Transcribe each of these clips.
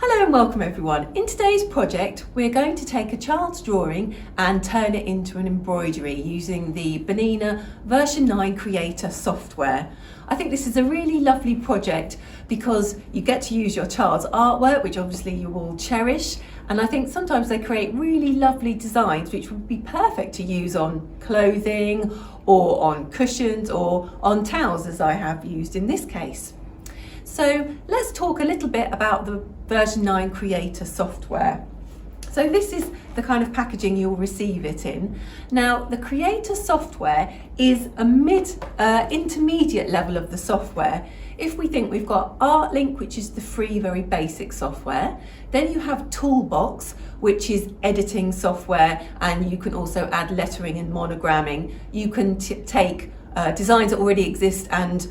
Hello and welcome everyone. In today's project we're going to take a child's drawing and turn it into an embroidery using the Bernina version 9 Creator software. I think this is a really lovely project because you get to use your child's artwork, which obviously you will cherish, and I think sometimes they create really lovely designs which would be perfect to use on clothing or on cushions or on towels, as I have used in this case. So let's talk a little bit about the version 9 Creator software. So this is the kind of packaging you'll receive it in. Now the Creator software is a intermediate level of the software. If we think we've got ArtLink, which is the free, very basic software, then you have Toolbox, which is editing software, and you can also add lettering and monogramming. You can take designs that already exist and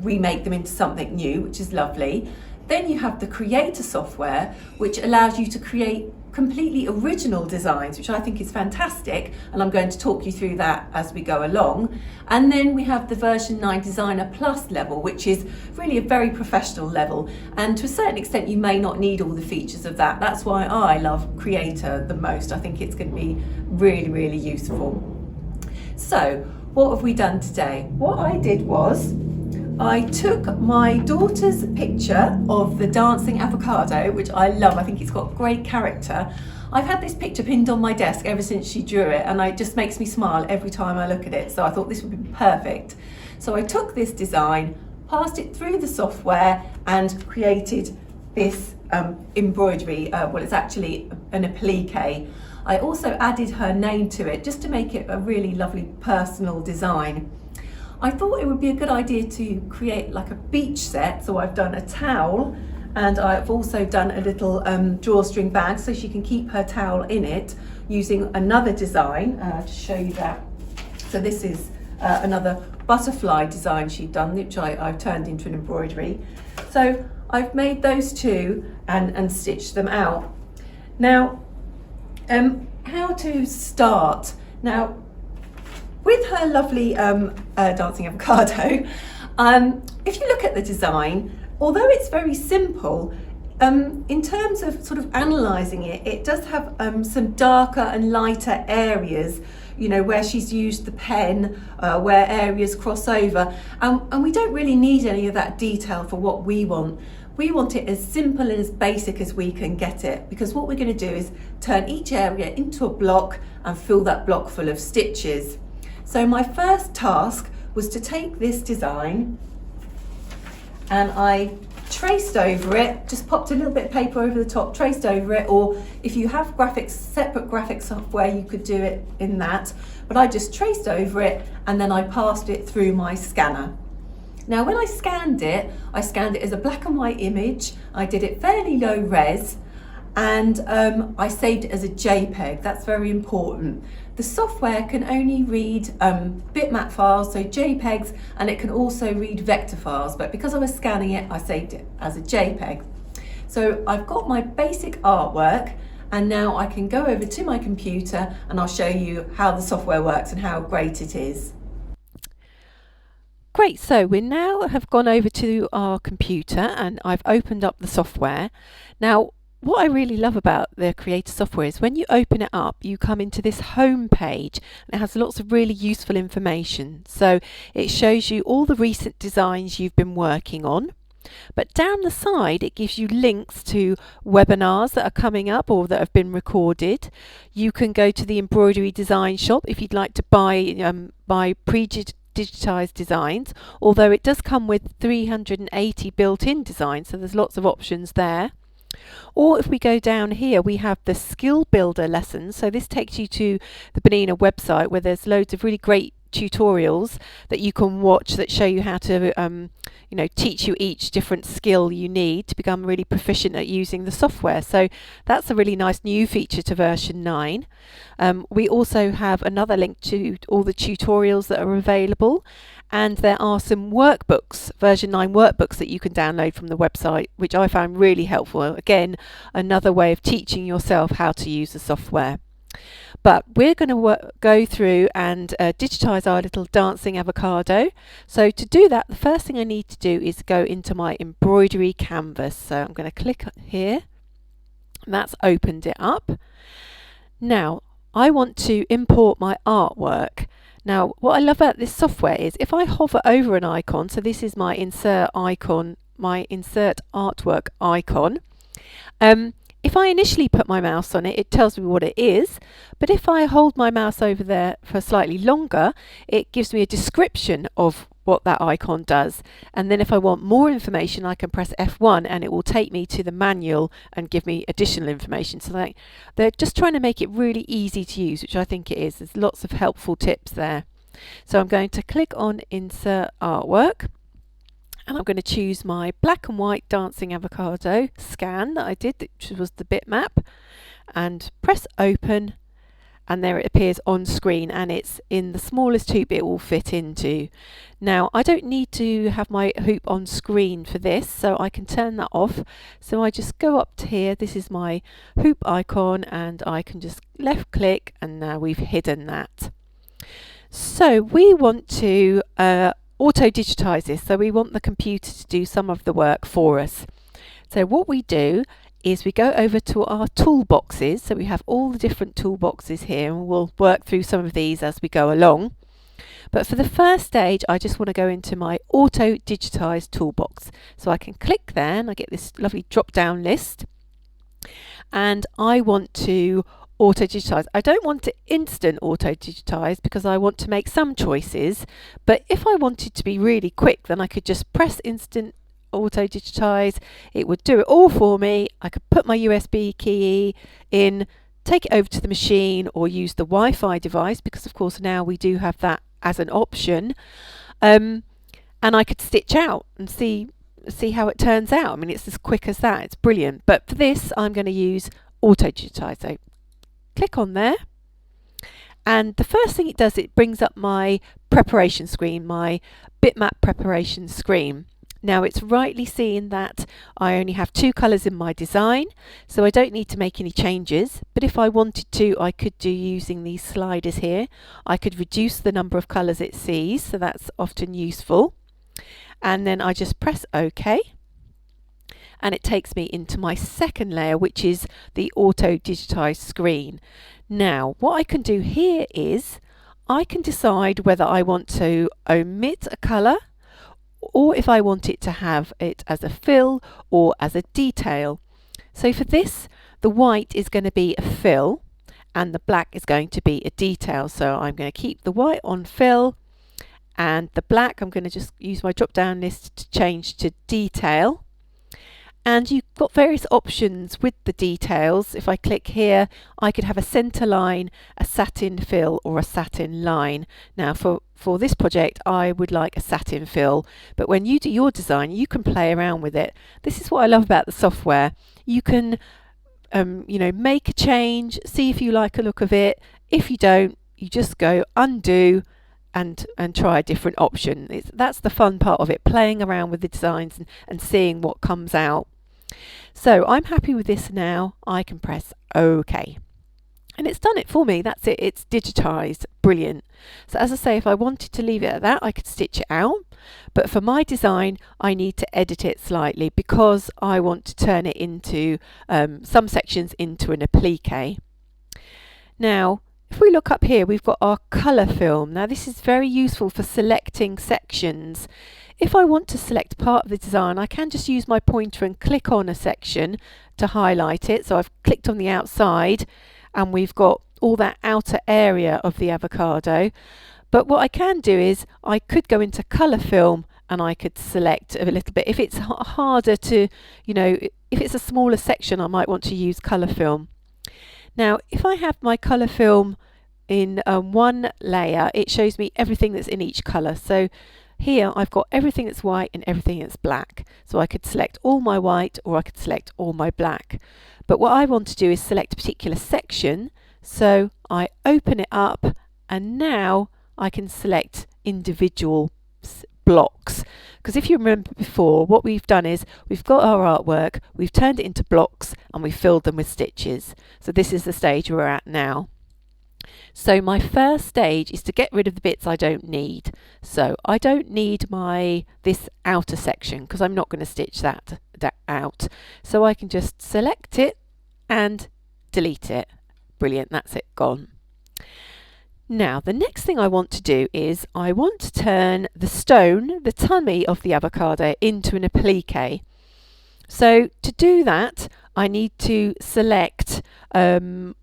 remake them into something new, which is lovely. Then you have the Creator software, which allows you to create completely original designs, which I think is fantastic, and I'm going to talk you through that as we go along. And then we have the version 9 Designer Plus level, which is really a very professional level, and to a certain extent you may not need all the features of that. That's why I love Creator the most. I think it's going to be really useful. So what have we done today? What I did was I took my daughter's picture of the dancing avocado, which I love. I think it's got great character. I've had this picture pinned on my desk ever since she drew it, and it just makes me smile every time I look at it. So I thought this would be perfect. So I took this design, passed it through the software, and created this embroidery. Well, it's actually an applique. I also added her name to it just to make it a really lovely personal design. I thought it would be a good idea to create like a beach set, so I've done a towel, and I've also done a little drawstring bag so she can keep her towel in it using another design to show you that. So this is another butterfly design she'd done, which I've turned into an embroidery. So I've made those two and stitched them out. Now, how to start? Now, with her lovely dancing avocado, if you look at the design, although it's very simple, in terms of sort of analysing it, it does have some darker and lighter areas, you know, where she's used the pen, where areas cross over, and we don't really need any of that detail for what we want. We want it as simple and as basic as we can get it, because what we're going to do is turn each area into a block and fill that block full of stitches. So my first task was to take this design and I traced over it, just popped a little bit of paper over the top, traced over it, or if you have separate graphics software, you could do it in that, but I just traced over it and then I passed it through my scanner. Now when I scanned it as a black and white image. I did it fairly low res, and I saved it as a JPEG. That's very important. The software can only read bitmap files, so JPEGs, and it can also read vector files, but because I was scanning it, I saved it as a JPEG. So I've got my basic artwork, and now I can go over to my computer and I'll show you how the software works and how great it is. Great, so we now have gone over to our computer and I've opened up the software. Now, what I really love about the Creator software is when you open it up, you come into this home page and it has lots of really useful information. So it shows you all the recent designs you've been working on. But down the side, it gives you links to webinars that are coming up or that have been recorded. You can go to the embroidery design shop if you'd like to buy digitized designs, although it does come with 380 built-in designs, so there's lots of options there. Or if we go down here, we have the skill builder lessons. So this takes you to the Bernina website where there's loads of really great tutorials that you can watch that show you how to teach you each different skill you need to become really proficient at using the software. So that's a really nice new feature to version 9. We also have another link to all the tutorials that are available, and there are some workbooks, version 9 workbooks that you can download from the website, which I found really helpful. Again, another way of teaching yourself how to use the software. But we're going to go through and digitize our little dancing avocado. So to do that, the first thing I need to do is go into my embroidery canvas. So I'm going to click here That's opened it up. Now I want to import my artwork. Now what I love about this software is if I hover over an icon, so this is my insert icon, my insert artwork icon. If I initially put my mouse on it, it tells me what it is, but if I hold my mouse over there for slightly longer, it gives me a description of what that icon does. And then if I want more information, I can press F1 and it will take me to the manual and give me additional information. So they're just trying to make it really easy to use, which I think it is. There's lots of helpful tips there. So I'm going to click on Insert Artwork. And I'm going to choose my black and white dancing avocado scan that I did, which was the bitmap, and press open, and there it appears on screen, and it's in the smallest hoop it will fit into. Now I don't need to have my hoop on screen for this, so I can turn that off. So I just go up to here, this is my hoop icon, and I can just left click, and now we've hidden that. So we want to auto-digitize this, so we want the computer to do some of the work for us. So what we do is we go over to our toolboxes, so we have all the different toolboxes here, and we'll work through some of these as we go along. But for the first stage I just want to go into my auto-digitize toolbox, so I can click there and I get this lovely drop down list, and I want to auto-digitize. I don't want to instant auto-digitize because I want to make some choices, but if I wanted to be really quick, then I could just press instant auto-digitize. It would do it all for me. I could put my USB key in, take it over to the machine, or use the Wi-Fi device, because of course now we do have that as an option, and I could stitch out and see how it turns out. I mean, it's as quick as that. It's brilliant. But for this I'm going to use auto-digitize. So click on there, and the first thing it does, it brings up my preparation screen, my bitmap preparation screen. Now it's rightly seen that I only have 2 colours in my design, so I don't need to make any changes, but if I wanted to, I could do using these sliders here. I could reduce the number of colours it sees, so that's often useful, and then I just press OK. And it takes me into my second layer, which is the auto-digitized screen. Now what I can do here is I can decide whether I want to omit a colour, or if I want it to have it as a fill or as a detail. So for this, the white is going to be a fill and the black is going to be a detail. So I'm going to keep the white on fill, and the black I'm going to just use my drop down list to change to detail. And you've got various options with the details. If I click here, I could have a centre line, a satin fill, or a satin line. Now for this project I would like a satin fill, but when you do your design you can play around with it. This is what I love about the software. You can make a change, see if you like a look of it. If you don't, you just go undo and try a different option. That's the fun part of it, playing around with the designs and seeing what comes out. So I'm happy with this now. I can press OK. And it's done it for me. That's it. It's digitized. Brilliant. So as I say, if I wanted to leave it at that, I could stitch it out. But for my design, I need to edit it slightly because I want to turn it into some sections into an applique. Now, if we look up here, we've got our colour film. Now this is very useful for selecting sections. If I want to select part of the design, I can just use my pointer and click on a section to highlight it. So I've clicked on the outside and we've got all that outer area of the avocado. But what I can do is I could go into colour film and I could select a little bit. If it's harder to, if it's a smaller section, I might want to use colour film. Now if I have my colour film in one layer, it shows me everything that's in each colour. So here I've got everything that's white and everything that's black. So I could select all my white or I could select all my black. But what I want to do is select a particular section. So I open it up and now I can select individual blocks. Because if you remember before, what we've done is we've got our artwork, we've turned it into blocks and we've filled them with stitches. So this is the stage we're at now. So my first stage is to get rid of the bits I don't need. So I don't need this outer section because I'm not going to stitch that out. So I can just select it and delete it. Brilliant, that's it, gone. Now the next thing I want to do is I want to turn the stone, the tummy of the avocado, into an applique. So to do that I need to select a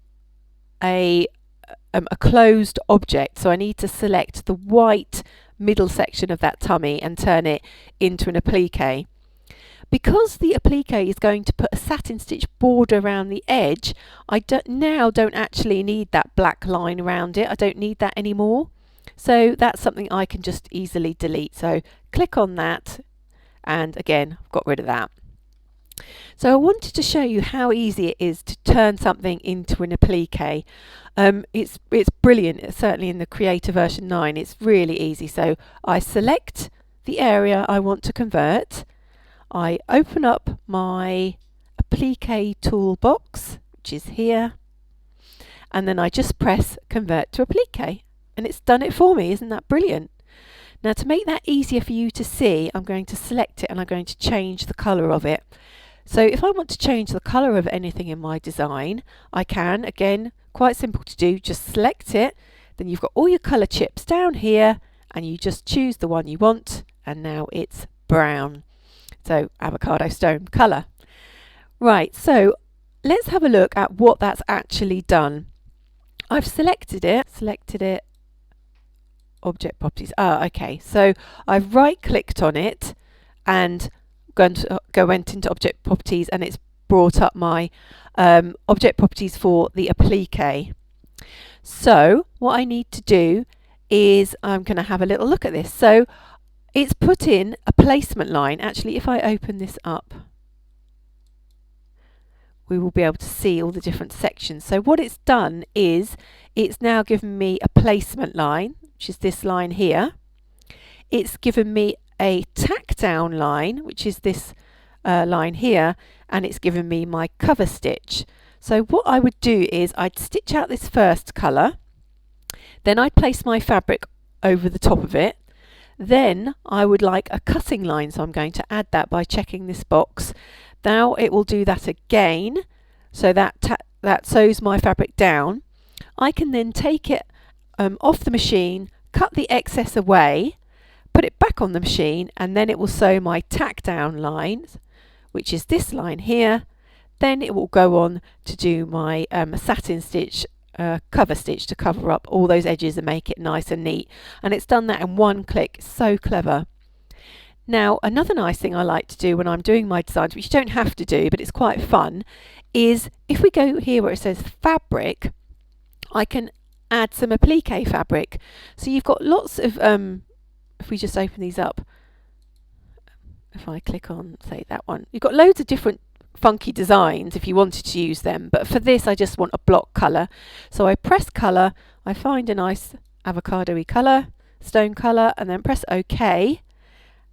closed object. So I need to select the white middle section of that tummy and turn it into an applique. Because the applique is going to put a satin stitch border around the edge, I don't actually need that black line around it. I don't need that anymore. So that's something I can just easily delete. So click on that, and again, I've got rid of that. So I wanted to show you how easy it is to turn something into an applique. It's brilliant, certainly in the Creator version 9. It's really easy. So I select the area I want to convert. I open up my applique toolbox, which is here, and then I just press convert to applique, and it's done it for me. Isn't that brilliant? Now to make that easier for you to see, I'm going to select it and I'm going to change the colour of it. So if I want to change the colour of anything in my design, I can. Again, quite simple to do, just select it, then you've got all your colour chips down here and you just choose the one you want, and now it's brown. So avocado stone colour. Right, so let's have a look at what that's actually done. I've selected it, object properties. Okay, so I've right clicked on it and went into object properties, and it's brought up my object properties for the applique. So what I need to do is I'm going to have a little look at this. So it's put in a placement line. Actually, if I open this up, we will be able to see all the different sections. So what it's done is it's now given me a placement line, which is this line here. It's given me a tack down line, which is this line here, and it's given me my cover stitch. So what I would do is I'd stitch out this first colour, then I'd place my fabric over the top of it. Then I would like a cutting line, so I'm going to add that by checking this box. Now it will do that again, so that sews my fabric down. I can then take it off the machine, cut the excess away, put it back on the machine, and then it will sew my tack down lines, which is this line here. Then it will go on to do my satin stitch cover stitch to cover up all those edges and make it nice and neat, and it's done that in one click. It's so clever. Now another nice thing I like to do when I'm doing my designs, which you don't have to do but it's quite fun, is if we go here where it says fabric, I can add some applique fabric. So you've got lots of if we just open these up, if I click on say that one, you've got loads of different funky designs if you wanted to use them, but for this I just want a block colour. So I press colour, I find a nice avocado-y colour, stone colour, and then press OK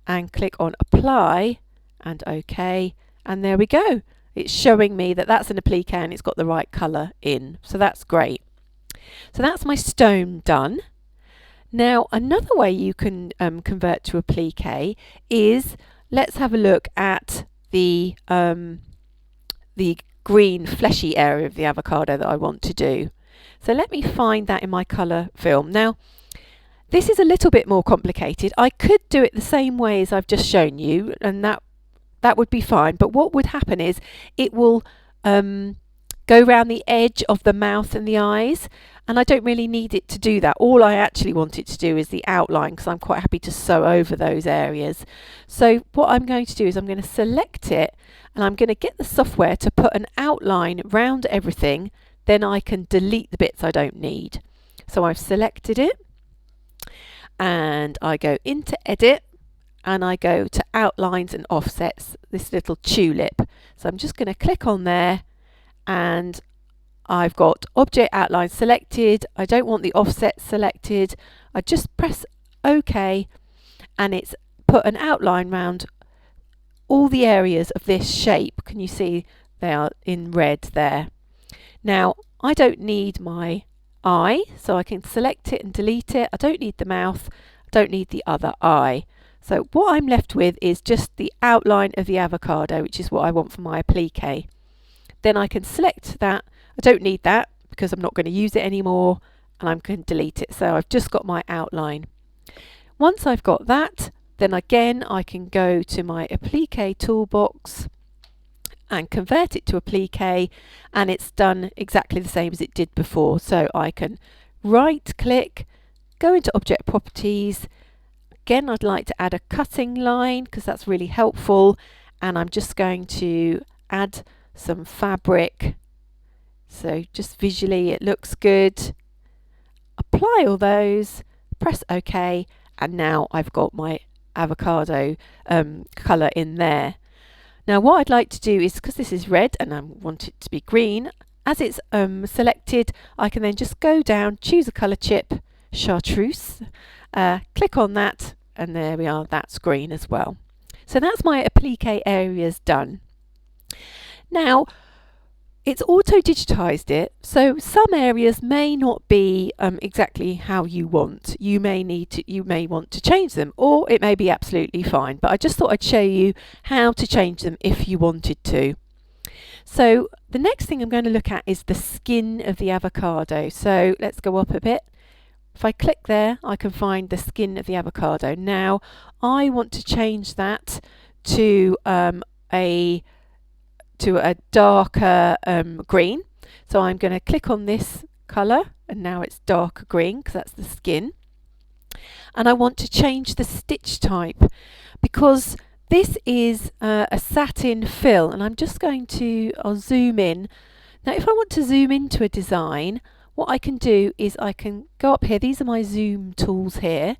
and click on apply and OK, and there we go. It's showing me that that's an applique and it's got the right colour in, so that's great. So that's my stone done. Now another way you can convert to applique is, let's have a look at the green fleshy area of the avocado that I want to do. So let me find that in my colour film. Now this is a little bit more complicated. I could do it the same way as I've just shown you, and that would be fine, but what would happen is it will go around the edge of the mouth and the eyes, and I don't really need it to do that. All I actually want it to do is the outline, because I'm quite happy to sew over those areas. So what I'm going to do is I'm going to select it, and I'm going to get the software to put an outline round everything. Then I can delete the bits I don't need. So I've selected it, and I go into edit, and I go to outlines and offsets, this little tulip. So I'm just going to click on there, and I've got object outline selected. I don't want the offset selected. I just press OK, and it's put an outline round all the areas of this shape. Can you see they are in red there? Now I don't need my eye, so I can select it and delete it. I don't need the mouth, I don't need the other eye. So what I'm left with is just the outline of the avocado, which is what I want for my applique. then I can select that. I don't need that because I'm not going to use it anymore, and I'm going to delete it. So I've just got my outline. Once I've got that, then again I can go to my applique toolbox and convert it to applique, and it's done exactly the same as it did before. So I can right click, go into object properties. Again, I'd like to add a cutting line because that's really helpful, and I'm just going to add some fabric, so just visually it looks good. Apply all those, press OK, and now I've got my avocado colour in there. Now what I'd like to do is, because this is red and I want it to be green, as it's selected, I can then just go down, choose a colour chip, chartreuse, click on that, and there we are, that's green as well. So that's my applique areas done. Now it's auto digitized it, so some areas may not be exactly how you want. You may want to change them, or it may be absolutely fine, but I just thought I'd show you how to change them if you wanted to. So the next thing I'm going to look at is the skin of the avocado. So let's go up a bit. If I click there, I can find the skin of the avocado. Now I want to change that to a darker green. So I'm going to click on this colour, and now it's darker green because that's the skin. And I want to change the stitch type because this is a satin fill, and I'm just going to, I'll zoom in. Now if I want to zoom into a design, what I can do is I can go up here. These are my zoom tools here.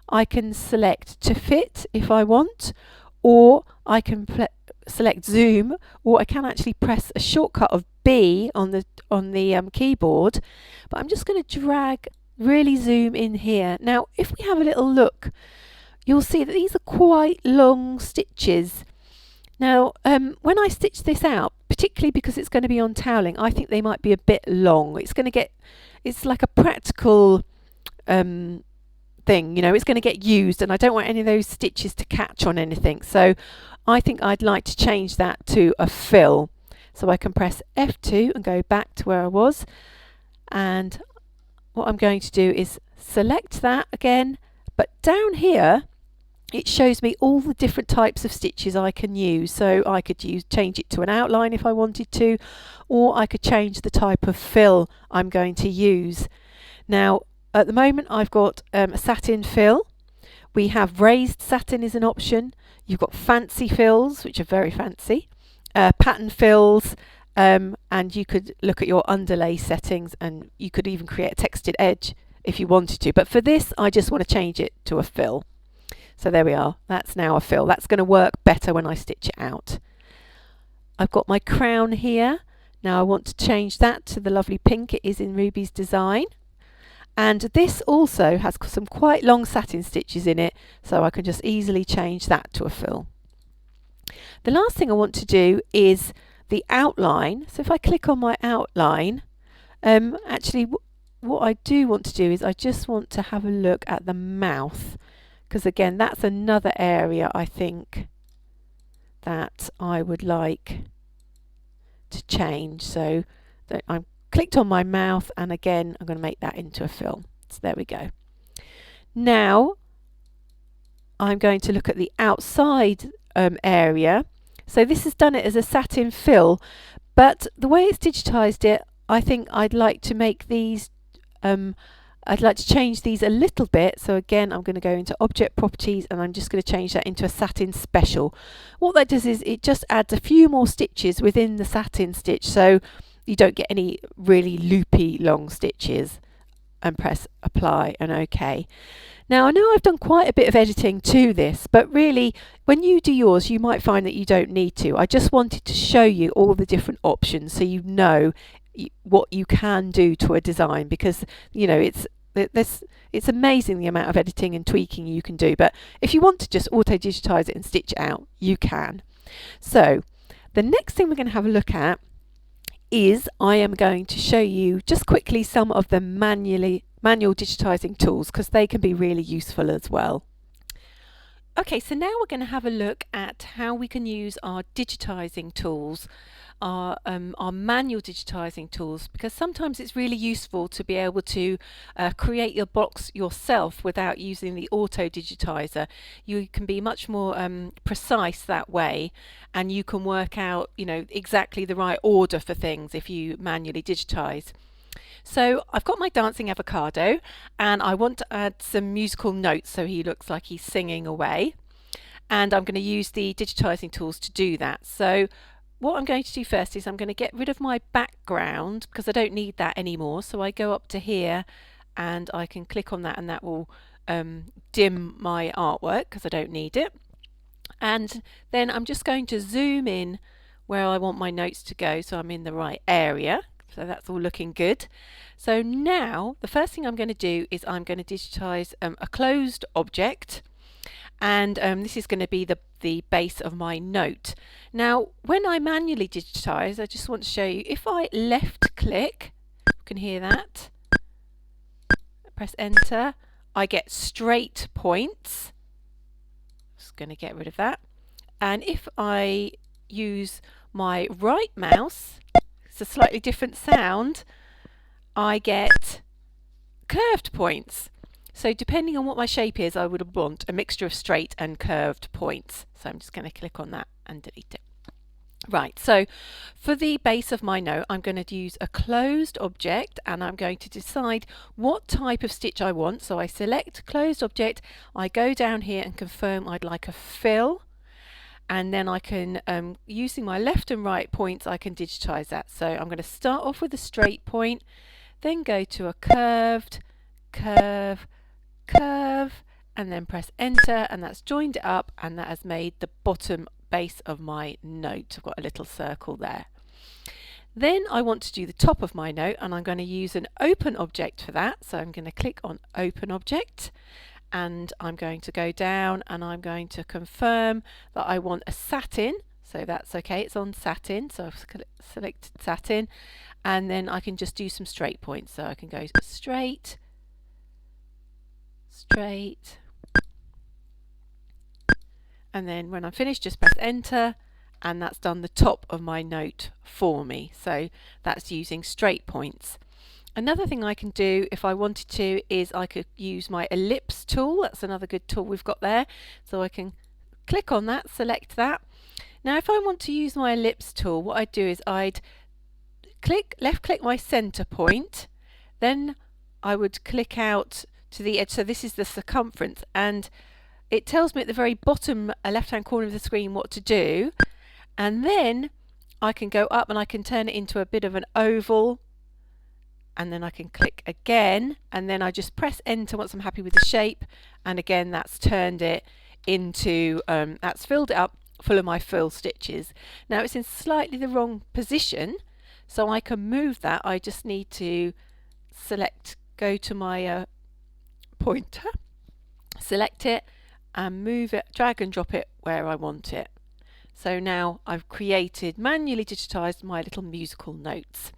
I can select to fit if I want, or I can select zoom, or I can actually press a shortcut of B on the keyboard. But I'm just going to drag, really zoom in here. Now if we have a little look, you'll see that these are quite long stitches. Now when I stitch this out, particularly because it's going to be on toweling, I think they might be a bit long. It's like a practical thing, you know, it's going to get used, and I don't want any of those stitches to catch on anything. So I think I'd like to change that to a fill. So I can press F2 and go back to where I was, and what I'm going to do is select that again, but down here it shows me all the different types of stitches I can use. So I could change it to an outline if I wanted to, or I could change the type of fill I'm going to use. Now at the moment I've got a satin fill. We have raised satin is an option. You've got fancy fills, which are very fancy, pattern fills, and you could look at your underlay settings, and you could even create a textured edge if you wanted to. But for this, I just want to change it to a fill. So there we are, that's now a fill. That's going to work better when I stitch it out. I've got my crown here. Now I want to change that to the lovely pink it is in Ruby's design. And this also has some quite long satin stitches in it, so I can just easily change that to a fill. The last thing I want to do is the outline. So if I click on my outline, actually what I do want to do is I just want to have a look at the mouth, because again that's another area I think that I would like to change. So I'm clicked on my mouth, and again I'm going to make that into a fill. So there we go. Now I'm going to look at the outside area. So this has done it as a satin fill, but the way it's digitized it, I think I'd like to make these I'd like to change these a little bit. So again I'm going to go into object properties, and I'm just going to change that into a satin special. What that does is it just adds a few more stitches within the satin stitch, so you don't get any really loopy long stitches, and press apply and OK. Now I know I've done quite a bit of editing to this, but really when you do yours you might find that you don't need to. I just wanted to show you all the different options so you know what you can do to a design, because you know it's amazing the amount of editing and tweaking you can do. But if you want to just auto digitize it and stitch it out, you can. So the next thing we're going to have a look at is I am going to show you just quickly some of the manual digitizing tools, because they can be really useful as well. Okay, so now we're going to have a look at how we can use our digitizing tools, our manual digitizing tools, because sometimes it's really useful to be able to create your box yourself without using the auto digitizer. You can be much more precise that way, and you can work out, exactly the right order for things if you manually digitize. So I've got my dancing avocado, and I want to add some musical notes so he looks like he's singing away. And I'm going to use the digitizing tools to do that. So what I'm going to do first is I'm going to get rid of my background because I don't need that anymore. So I go up to here and I can click on that, and that will dim my artwork because I don't need it. And then I'm just going to zoom in where I want my notes to go so I'm in the right area. So that's all looking good. So now the first thing I'm going to do is I'm going to digitize a closed object, and this is going to be the base of my note. Now when I manually digitize, I just want to show you, if I left click, you can hear that, press enter, I get straight points. Just going to get rid of that. And if I use my right mouse, it's a slightly different sound, I get curved points. So depending on what my shape is, I would want a mixture of straight and curved points. So I'm just going to click on that and delete it. Right, so for the base of my note, I'm going to use a closed object, and I'm going to decide what type of stitch I want. So I select closed object, I go down here and confirm I'd like a fill, and then I can, using my left and right points, I can digitize that. So I'm going to start off with a straight point, then go to a curved, curve, curve, and then press enter, and that's joined it up, and that has made the bottom base of my note. I've got a little circle there. Then I want to do the top of my note, and I'm going to use an open object for that. So I'm going to click on open object, and I'm going to go down and I'm going to confirm that I want a satin. So that's okay, it's on satin, so I've selected satin, and then I can just do some straight points. So I can go straight, straight, and then when I'm finished, just press enter, and that's done the top of my note for me. So that's using straight points. Another thing I can do if I wanted to is I could use my ellipse tool. That's another good tool we've got there. So I can click on that, select that. Now if I want to use my ellipse tool, what I'd do is I'd left click my center point, then I would click out to the edge. So this is the circumference, and it tells me at the very bottom left hand corner of the screen what to do, and then I can go up and I can turn it into a bit of an oval, and then I can click again, and then I just press enter once I'm happy with the shape, and again that's turned it into, that's filled it up full of my fill stitches. Now it's in slightly the wrong position, so I can move that. I just need to select, go to my pointer, select it and move it, drag and drop it where I want it. So now I've created, manually digitized my little musical notes.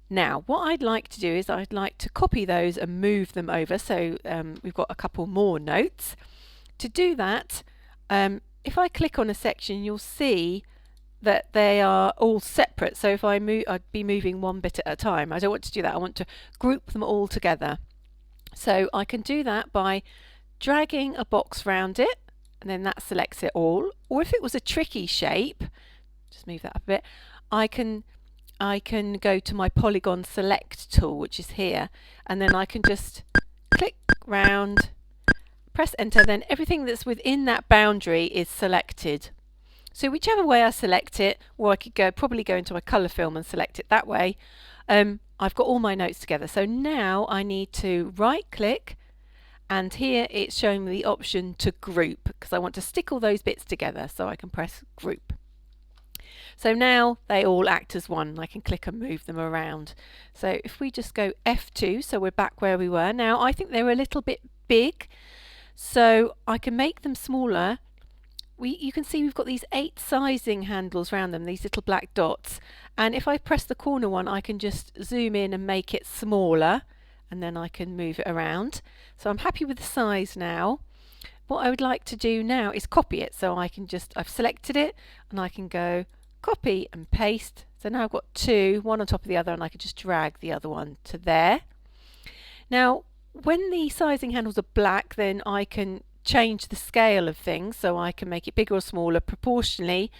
Now what I'd like to do is I'd like to copy those and move them over. So we've got a couple more notes. To do that, if I click on a section, you'll see that they are all separate. So if I move, I'd be moving one bit at a time. I don't want to do that. I want to group them all together. So I can do that by dragging a box round it, and then that selects it all. Or if it was a tricky shape, just move that up a bit, I can go to my polygon select tool, which is here, and then I can just click round, press enter, then everything that's within that boundary is selected. So whichever way I select it, or I could probably go into my colour film and select it that way, I've got all my notes together. So now I need to right click, and here it's showing me the option to group because I want to stick all those bits together, so I can press group. So now they all act as one, and I can click and move them around. So if we just go F2, so we're back where we were. Now I think they're a little bit big, so I can make them smaller. You can see we've got these 8 sizing handles around them, these little black dots, and if I press the corner one I can just zoom in and make it smaller, and then I can move it around. So I'm happy with the size now. what I would like to do now is copy it. So I can just, I've selected it and I can go copy and paste. So now I've got two, one on top of the other, and I can just drag the other one to there. Now, when the sizing handles are black, then I can change the scale of things, so I can make it bigger or smaller proportionally,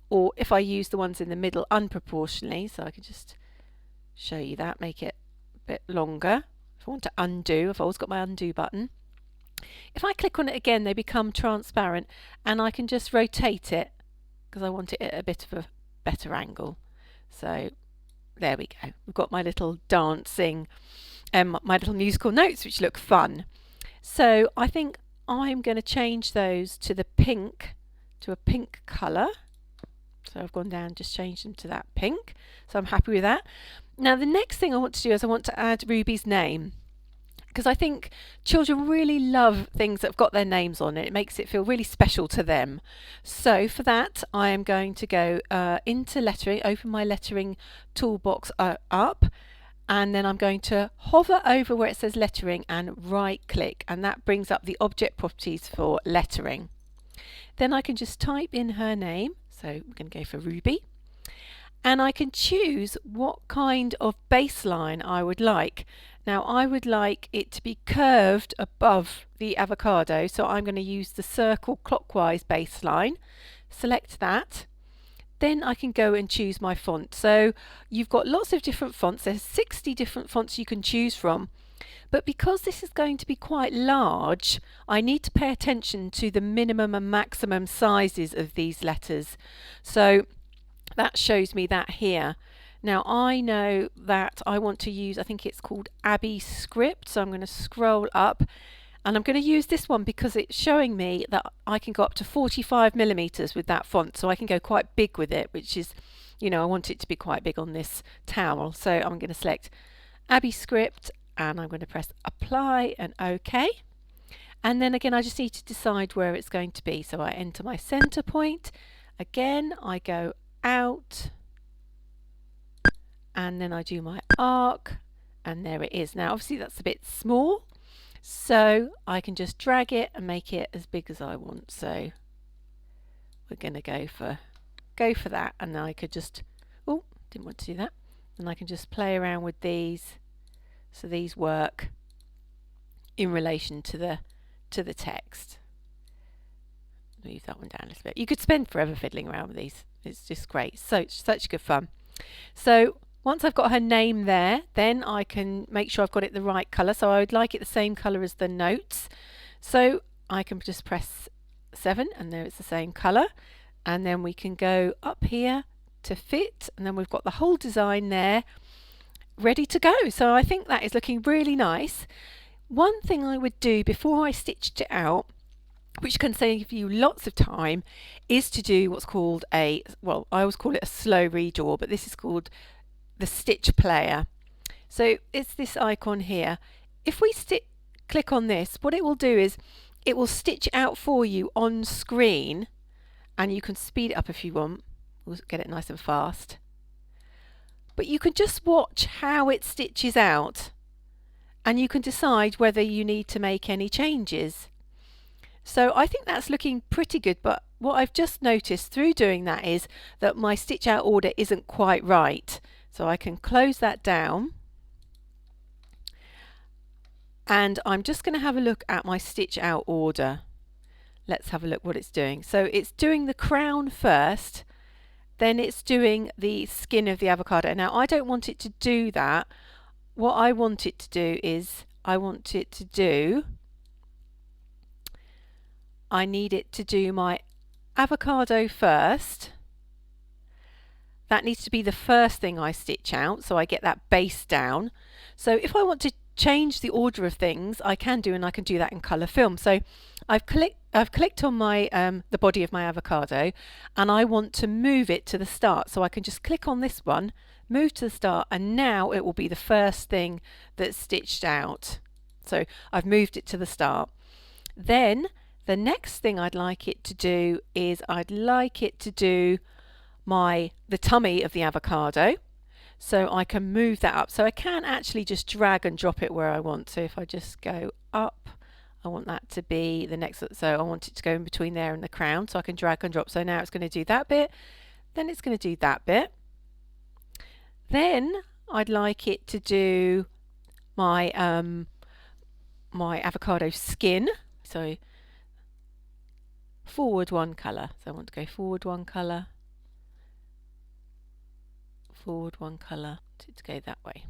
or if I use the ones in the middle, unproportionally. So I can just show you that, make it a bit longer. If I want to undo, I've always got my undo button. If I click on it again, they become transparent, and I can just rotate it because I want it at a bit of a better angle. So there we go. We've got my little dancing, my little musical notes, which look fun. So I think I'm going to change those to the pink, to a pink colour. So I've gone down, just changed them to that pink. So I'm happy with that. Now the next thing I want to do is I want to add Ruby's name, because I think children really love things that have got their names on it. It makes it feel really special to them. So for that, I am going to go into lettering, open my lettering toolbox up, and then I'm going to hover over where it says lettering and right click, and that brings up the object properties for lettering. Then I can just type in her name. So we're going to go for Ruby. And I can choose what kind of baseline I would like. Now I would like it to be curved above the avocado, so I'm going to use the circle clockwise baseline. Select that. Then I can go and choose my font. So you've got lots of different fonts. There's 60 different fonts you can choose from. But because this is going to be quite large, I need to pay attention to the minimum and maximum sizes of these letters. So that shows me that here. Now I know that I want to use, I think it's called Abby script, so I'm going to scroll up and I'm going to use this one because it's showing me that I can go up to 45mm with that font, so I can go quite big with it, which is, you know, I want it to be quite big on this towel. So I'm going to select Abby script and I'm going to press apply and OK. And then again I just need to decide where it's going to be, so I enter my center point. Again I go out and then I do my arc, and there it is. Now obviously that's a bit small, so I can just drag it and make it as big as I want. So we're going to go for that, and then I could just, oh, didn't want to do that, and I can just play around with these so these work in relation to the text. Move that one down a little bit. You could spend forever fiddling around with these. It's just great. So such good fun. So once I've got her name there, then I can make sure I've got it the right colour. So I would like it the same colour as the notes. So I can just press 7 and there it's the same colour. And then we can go up here to fit, and then we've got the whole design there ready to go. So I think that is looking really nice. One thing I would do before I stitched it out, which can save you lots of time, is to do what's called a, well, I always call it a slow redraw, but this is called the stitch player. So it's this icon here. If we click on this, what it will do is it will stitch out for you on screen, and you can speed it up if you want. We'll get it nice and fast. But you can just watch how it stitches out, and you can decide whether you need to make any changes. So I think that's looking pretty good, but what I've just noticed through doing that is that my stitch out order isn't quite right. So I can close that down, and I'm just going to have a look at my stitch out order. Let's have a look what it's doing. So it's doing the crown first, then it's doing the skin of the avocado. Now I don't want it to do that. What I want it to do is I need it to do my avocado first. That needs to be the first thing I stitch out, so I get that base down. So if I want to change the order of things, I can do, and I can do that in colour film. So I've clicked on my the body of my avocado, and I want to move it to the start. So I can just click on this one, move to the start, and now it will be the first thing that's stitched out. So I've moved it to the start. Then the next thing I'd like it to do is I'd like it to do the tummy of the avocado. So I can move that up. So I can actually just drag and drop it where I want. So if I just go up, I want that to be the next, so I want it to go in between there and the crown, so I can drag and drop. So now it's going to do that bit, then it's going to do that bit. Then I'd like it to do my my avocado skin, so forward one colour. So I want to go forward one colour, forward one colour, to go that way.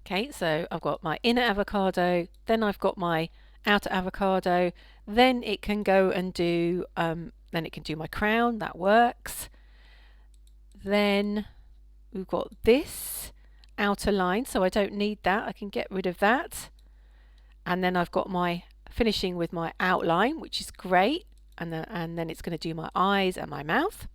Okay, so I've got my inner avocado, then I've got my outer avocado, then it can go and do then it can do my crown, that works. Then we've got this outer line, so I don't need that, I can get rid of that. And then I've got my finishing with my outline, which is great, and then it's going to do my eyes and my mouth.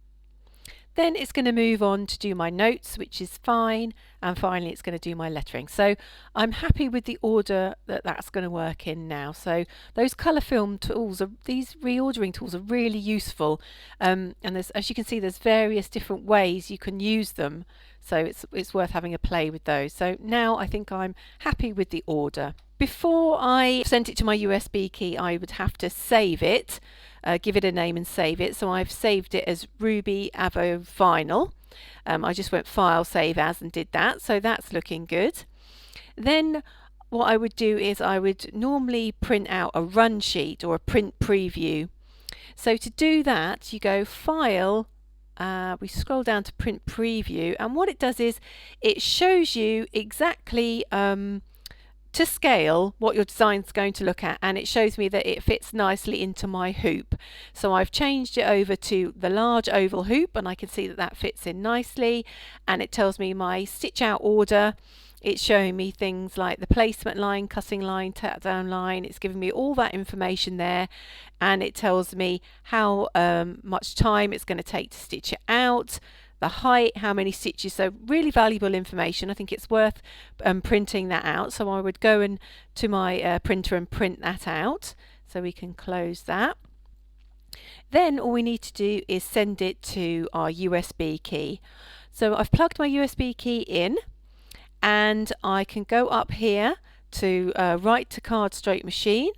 Then it's going to move on to do my notes, which is fine, and finally it's going to do my lettering. So I'm happy with the order that that's going to work in now. So those colour film tools, these reordering tools are really useful, and there's, as you can see, there's various different ways you can use them, so it's worth having a play with those. So now I think I'm happy with the order. Before I sent it to my USB key, I would have to save it, give it a name and save it. So I've saved it as Ruby Avo Vinyl. I just went File, Save As, and did that. So that's looking good. Then what I would do is I would normally print out a run sheet or a print preview. So to do that, you go File, we scroll down to Print Preview, and what it does is it shows you exactly to scale what your design's going to look at, and it shows me that it fits nicely into my hoop. So I've changed it over to the large oval hoop, and I can see that that fits in nicely, and it tells me my stitch out order. It's showing me things like the placement line, cutting line, tack down line. It's giving me all that information there, and it tells me how much time it's going to take to stitch it out, the height, how many stitches. So really valuable information. I think it's worth printing that out. So I would go to my printer and print that out. So we can close that. Then all we need to do is send it to our USB key. So I've plugged my USB key in, and I can go up here to Write to Card Stroke Machine.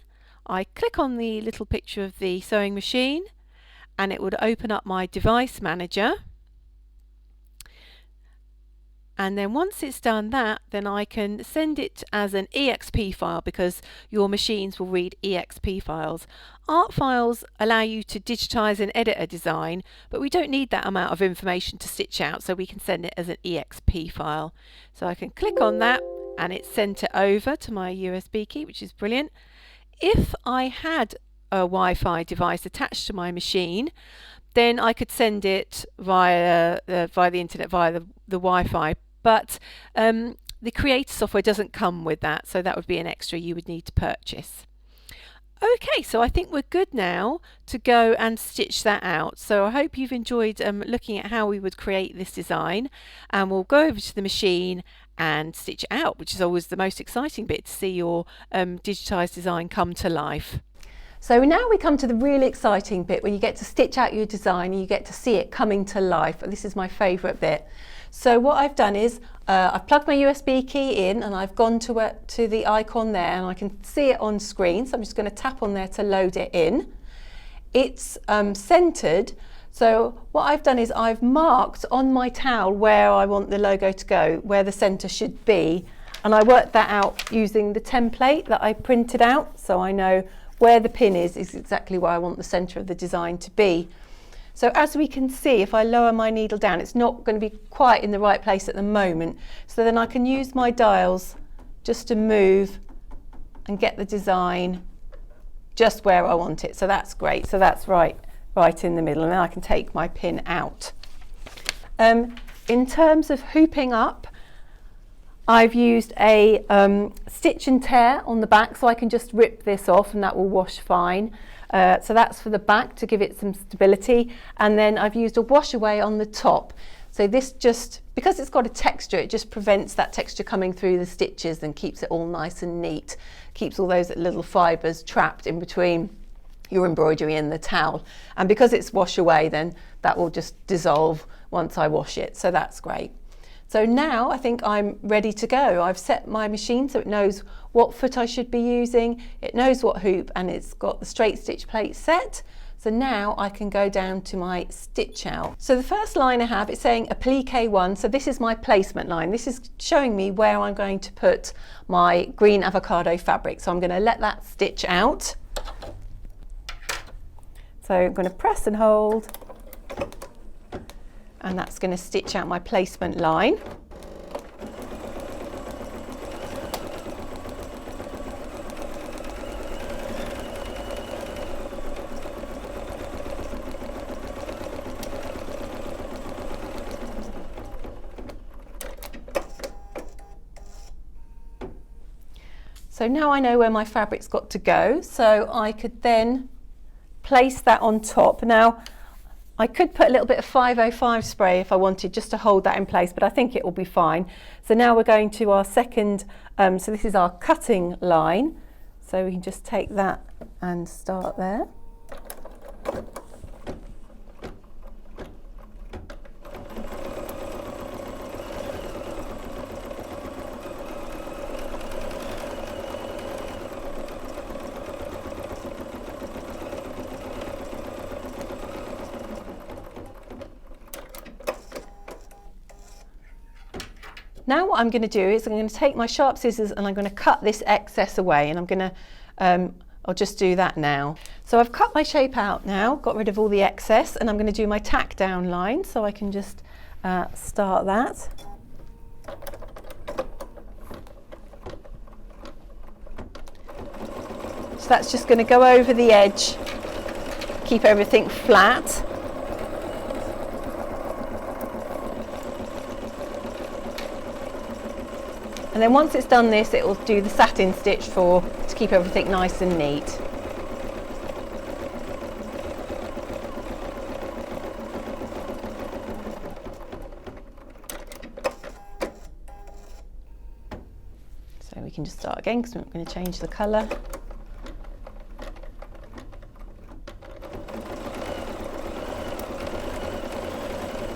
I click on the little picture of the sewing machine, and it would open up my device manager. And then once it's done that, then I can send it as an EXP file, because your machines will read EXP files. Art files allow you to digitize and edit a design, but we don't need that amount of information to stitch out, so we can send it as an EXP file. So I can click on that, and it sent it over to my USB key, which is brilliant. If I had a Wi-Fi device attached to my machine, then I could send it via the internet, via the Wi-Fi. But the Creator software doesn't come with that, so that would be an extra you would need to purchase. Okay, so I think we're good now to go and stitch that out. So I hope you've enjoyed looking at how we would create this design, and we'll go over to the machine and stitch it out, which is always the most exciting bit, to see your digitized design come to life. So now we come to the really exciting bit, when you get to stitch out your design and you get to see it coming to life. This is my favourite bit. So what I've done is I've plugged my USB key in, and I've gone to the icon there, and I can see it on screen. So I'm just going to tap on there to load it in. It's centered. So what I've done is I've marked on my towel where I want the logo to go, where the center should be. And I worked that out using the template that I printed out. So I know where the pin is exactly where I want the center of the design to be. So as we can see, if I lower my needle down, it's not going to be quite in the right place at the moment. So then I can use my dials just to move and get the design just where I want it. So that's great. So that's right in the middle, and then I can take my pin out. In terms of hooping up, I've used a stitch and tear on the back, so I can just rip this off and that will wash fine. So that's for the back, to give it some stability. And then I've used a wash away on the top. So this just, because it's got a texture, it just prevents that texture coming through the stitches and keeps it all nice and neat. Keeps all those little fibres trapped in between your embroidery and the towel. And because it's wash away, then that will just dissolve once I wash it. So that's great. So now I think I'm ready to go. I've set my machine so it knows what foot I should be using. It knows what hoop, and it's got the straight stitch plate set. So now I can go down to my stitch out. So the first line I have, it's saying applique 1. So this is my placement line. This is showing me where I'm going to put my green avocado fabric. So I'm going to let that stitch out. So I'm going to press and hold, and that's going to stitch out my placement line. So now I know where my fabric's got to go, so I could then place that on top. Now, I could put a little bit of 505 spray if I wanted, just to hold that in place, but I think it will be fine. So now we're going to our second, so this is our cutting line. So we can just take that and start there. Now what I'm going to do is I'm going to take my sharp scissors and I'm going to cut this excess away, and I'm going to, I'll just do that now. So I've cut my shape out now, got rid of all the excess, and I'm going to do my tack down line, so I can just start that. So that's just going to go over the edge, keep everything flat. And then once it's done this, it will do the satin stitch to keep everything nice and neat. So we can just start again, because we're not going to change the colour.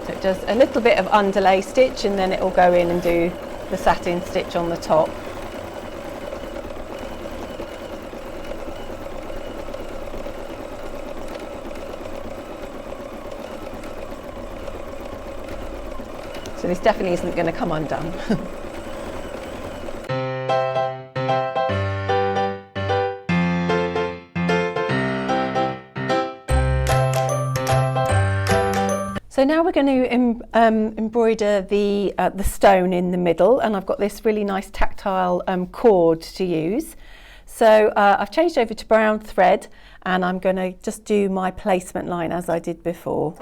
So it does a little bit of underlay stitch, and then it will go in and do the satin stitch on the top. So this definitely isn't going to come undone. So now we're going to embroider the stone in the middle, and I've got this really nice tactile cord to use. So I've changed over to brown thread, and I'm going to just do my placement line as I did before.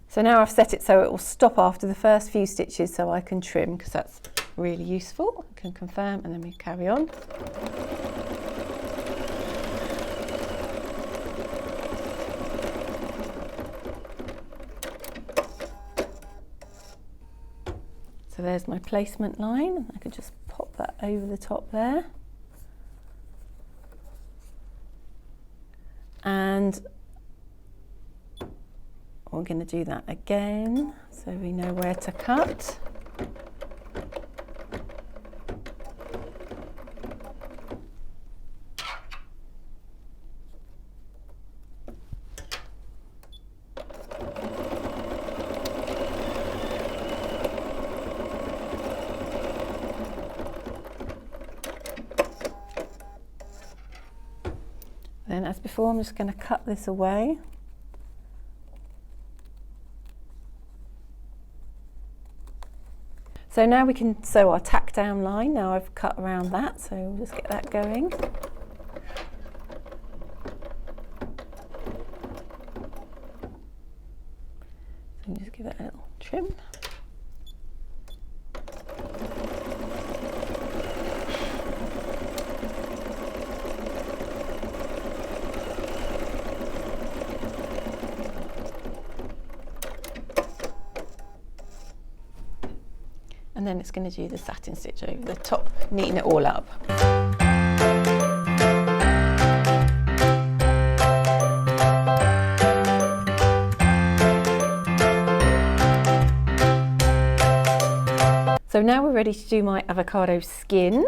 So now I've set it so it will stop after the first few stitches, so I can trim, because that's really useful. I can confirm, and then we carry on. So there's my placement line. I could just pop that over the top there. And we're going to do that again, so we know where to cut. Then, as before, I'm just going to cut this away. So now we can sew our tack down line. Now I've cut around that, so we'll just get that going. So just give it a little trim. And then it's going to do the satin stitch over the top, neaten it all up. So now we're ready to do my avocado skin.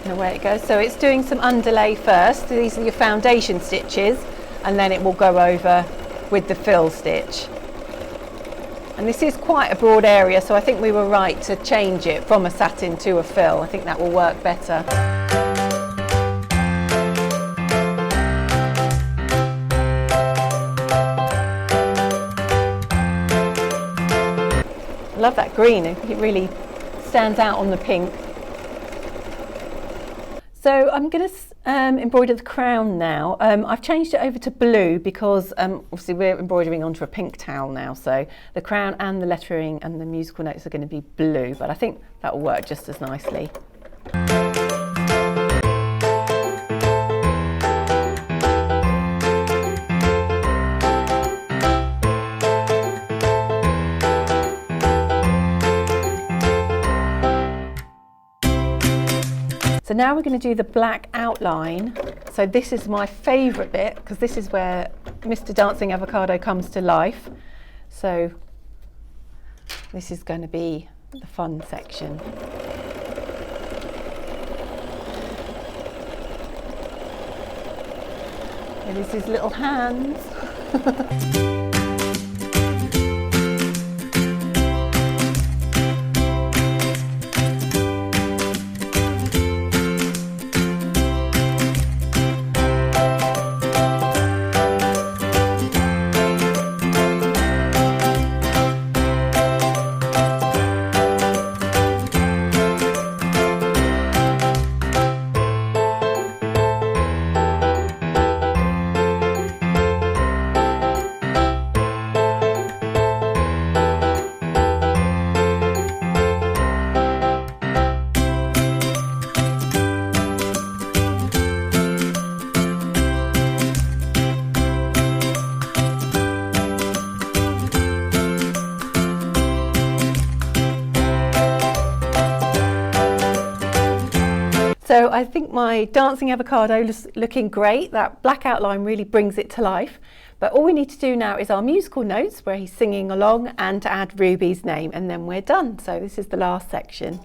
And away it goes. So it's doing some underlay first. So these are your foundation stitches, and then it will go over with the fill stitch. And this is quite a broad area, so I think we were right to change it from a satin to a fill. I think that will work better. I love that green. I think it really stands out on the pink. So I'm going to embroider the crown now. I've changed it over to blue because obviously we're embroidering onto a pink towel now, so the crown and the lettering and the musical notes are going to be blue, but I think that will work just as nicely. So now we're going to do the black outline. So this is my favourite bit because this is where Mr. Dancing Avocado comes to life. So this is going to be the fun section. It is his little hands. So I think my dancing avocado is looking great. That black outline really brings it to life. But all we need to do now is our musical notes where he's singing along and to add Ruby's name, and then we're done. So this is the last section.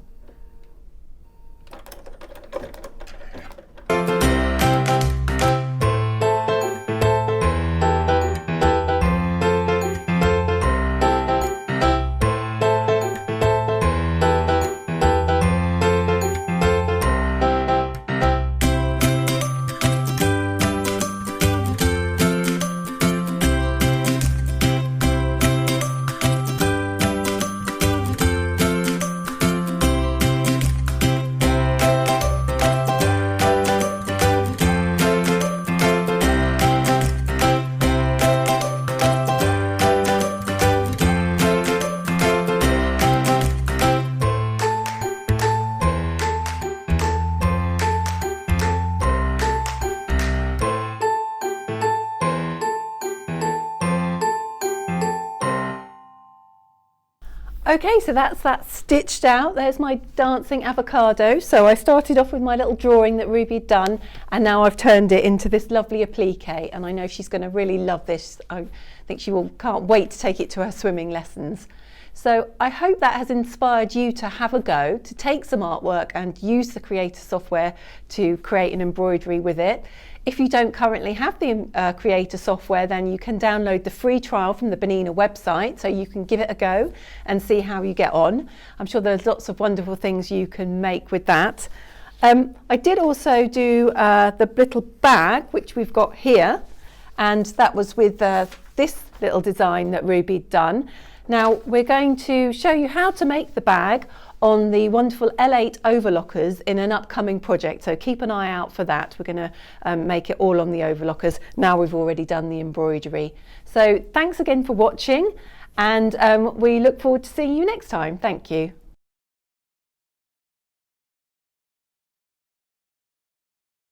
Okay, so that's that stitched out. There's my dancing avocado. So I started off with my little drawing that Ruby had done, and now I've turned it into this lovely applique, and I know she's going to really love this. I think she can't wait to take it to her swimming lessons. So I hope that has inspired you to have a go, to take some artwork and use the Creator software to create an embroidery with it. If you don't currently have the Creator software, then you can download the free trial from the Bernina website, so you can give it a go and see how you get on. I'm sure there's lots of wonderful things you can make with that. I did also do the little bag, which we've got here, and that was with this little design that Ruby'd done. Now we're going to show you how to make the bag on the wonderful L8 overlockers in an upcoming project, so keep an eye out for that. We're going to make it all on the overlockers now we've already done the embroidery. So thanks again for watching, and we look forward to seeing you next time. Thank you.